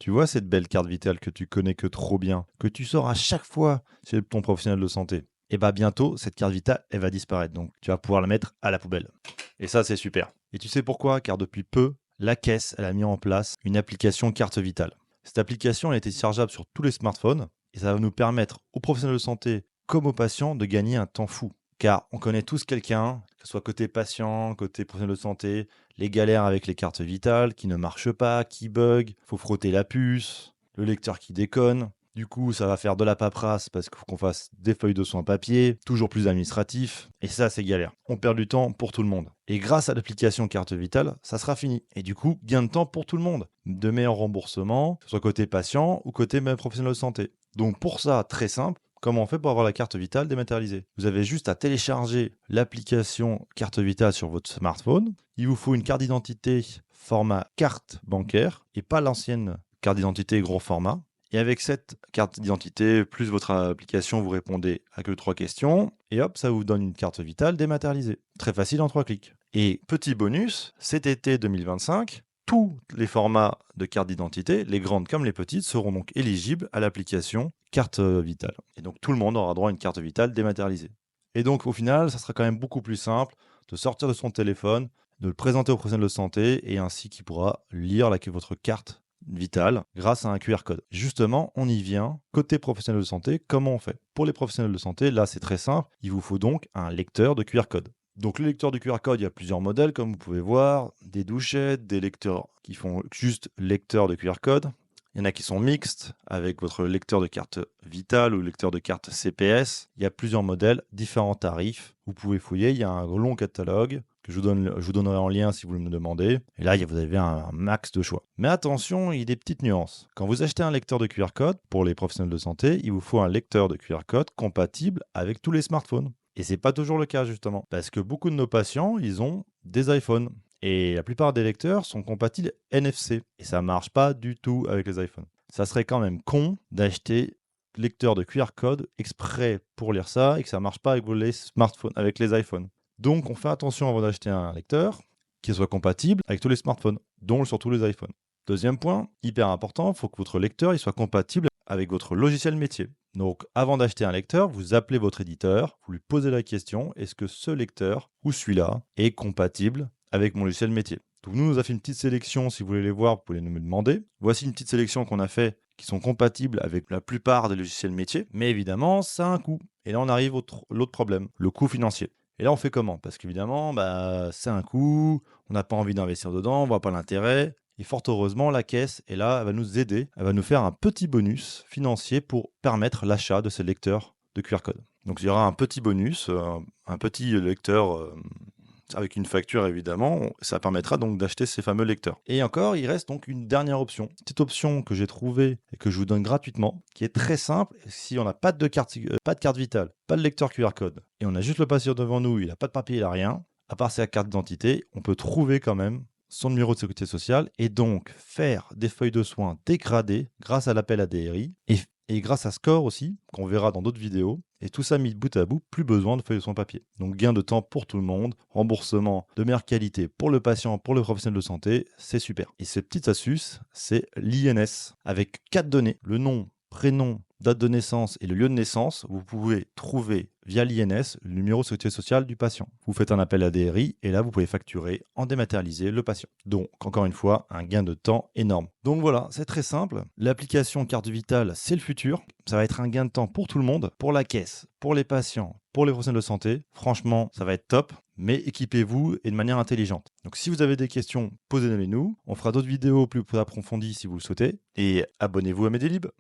Tu vois cette belle carte vitale que tu connais que trop bien, que tu sors à chaque fois chez ton professionnel de santé? Et bah bientôt, cette carte vitale, elle va disparaître. Donc tu vas pouvoir la mettre à la poubelle. Et ça, c'est super. Et tu sais pourquoi? Car depuis peu, la caisse, elle a mis en place une application carte vitale. Cette application, elle est téléchargeable sur tous les smartphones et ça va nous permettre aux professionnels de santé comme aux patients de gagner un temps fou. Car on connaît tous quelqu'un, que ce soit côté patient, côté professionnel de santé, les galères avec les cartes vitales qui ne marchent pas, qui bug, faut frotter la puce, le lecteur qui déconne. Du coup, ça va faire de la paperasse parce qu'il faut qu'on fasse des feuilles de soins papier, toujours plus administratif. Et ça, c'est galère. On perd du temps pour tout le monde. Et grâce à l'application Carte Vitale, ça sera fini. Et du coup, gain de temps pour tout le monde. De meilleurs remboursements, que ce soit côté patient ou côté même professionnel de santé. Donc pour ça, très simple, comment on fait pour avoir la carte vitale dématérialisée? Vous avez juste à télécharger l'application Carte Vitale sur votre smartphone. Il vous faut une carte d'identité format carte bancaire et pas l'ancienne carte d'identité gros format. Et avec cette carte d'identité, plus votre application, vous répondez à que 3 questions. Et hop, ça vous donne une carte vitale dématérialisée. Très facile en 3 clics. Et petit bonus, cet été 2025, tous les formats de carte d'identité, les grandes comme les petites, seront donc éligibles à l'application carte vitale. Et donc tout le monde aura droit à une carte vitale dématérialisée. Et donc au final, ça sera quand même beaucoup plus simple de sortir de son téléphone, de le présenter au professionnel de santé et ainsi qu'il pourra lire votre carte vitale grâce à un QR code. Justement, on y vient. Côté professionnel de santé, comment on fait? Pour les professionnels de santé, là c'est très simple. Il vous faut donc un lecteur de QR code. Donc le lecteur de QR code, il y a plusieurs modèles comme vous pouvez voir, des douchettes, des lecteurs qui font juste lecteur de QR code. Il y en a qui sont mixtes avec votre lecteur de carte vitale ou lecteur de carte CPS. Il y a plusieurs modèles, différents tarifs. Vous pouvez fouiller, il y a un long catalogue que je vous donnerai en lien si vous me le demandez. Et là, vous avez un max de choix. Mais attention, il y a des petites nuances. Quand vous achetez un lecteur de QR code, pour les professionnels de santé, il vous faut un lecteur de QR code compatible avec tous les smartphones. Et c'est pas toujours le cas justement, parce que beaucoup de nos patients, ils ont des iPhones. Et la plupart des lecteurs sont compatibles NFC. Et ça marche pas du tout avec les iPhones. Ça serait quand même con d'acheter lecteur de QR code exprès pour lire ça et que ça marche pas avec les smartphones, avec les iPhones. Donc on fait attention avant d'acheter un lecteur qui soit compatible avec tous les smartphones, dont surtout les iPhones. Deuxième point, hyper important, il faut que votre lecteur il soit compatible avec votre logiciel métier. Donc avant d'acheter un lecteur, vous appelez votre éditeur, vous lui posez la question, est-ce que ce lecteur ou celui-là est compatible avec mon logiciel métier? Donc nous a fait une petite sélection, si vous voulez les voir, vous pouvez nous me demander. Voici une petite sélection qu'on a fait qui sont compatibles avec la plupart des logiciels métiers, mais évidemment, ça a un coût. Et là, on arrive à l'autre problème, le coût financier. Et là, on fait comment? Parce qu'évidemment, c'est un coût, on n'a pas envie d'investir dedans, on voit pas l'intérêt. Et fort heureusement, la caisse est là, elle va nous aider, elle va nous faire un petit bonus financier pour permettre l'achat de ces lecteurs de QR code. Donc il y aura un petit bonus, un petit lecteur avec une facture évidemment, ça permettra donc d'acheter ces fameux lecteurs. Et encore, il reste donc une dernière option. Petite option que j'ai trouvée et que je vous donne gratuitement, qui est très simple. Si on n'a pas de carte vitale, pas de lecteur QR code, et on a juste le patient devant nous, il n'a pas de papier, il n'a rien, à part sa carte d'identité, on peut trouver quand même son numéro de sécurité sociale et donc faire des feuilles de soins dégradées grâce à l'appel à DRI et grâce à Score aussi, qu'on verra dans d'autres vidéos. Et tout ça mis bout à bout, plus besoin de feuilles de soins papier. Donc gain de temps pour tout le monde, remboursement de meilleure qualité pour le patient, pour le professionnel de santé, c'est super. Et cette petite astuce, c'est l'INS avec 4 données, le nom, prénom, date de naissance et le lieu de naissance. Vous pouvez trouver via l'INS le numéro de sécurité sociale du patient. Vous faites un appel à DRI et là vous pouvez facturer en dématérialisé le patient. Donc encore une fois, un gain de temps énorme. Donc voilà, c'est très simple. L'application carte vitale, c'est le futur. Ça va être un gain de temps pour tout le monde, pour la caisse, pour les patients, pour les professionnels de santé. Franchement, ça va être top, mais équipez-vous et de manière intelligente. Donc si vous avez des questions, posez-les nous. On fera d'autres vidéos plus approfondies si vous le souhaitez. Et abonnez-vous à mes délibs.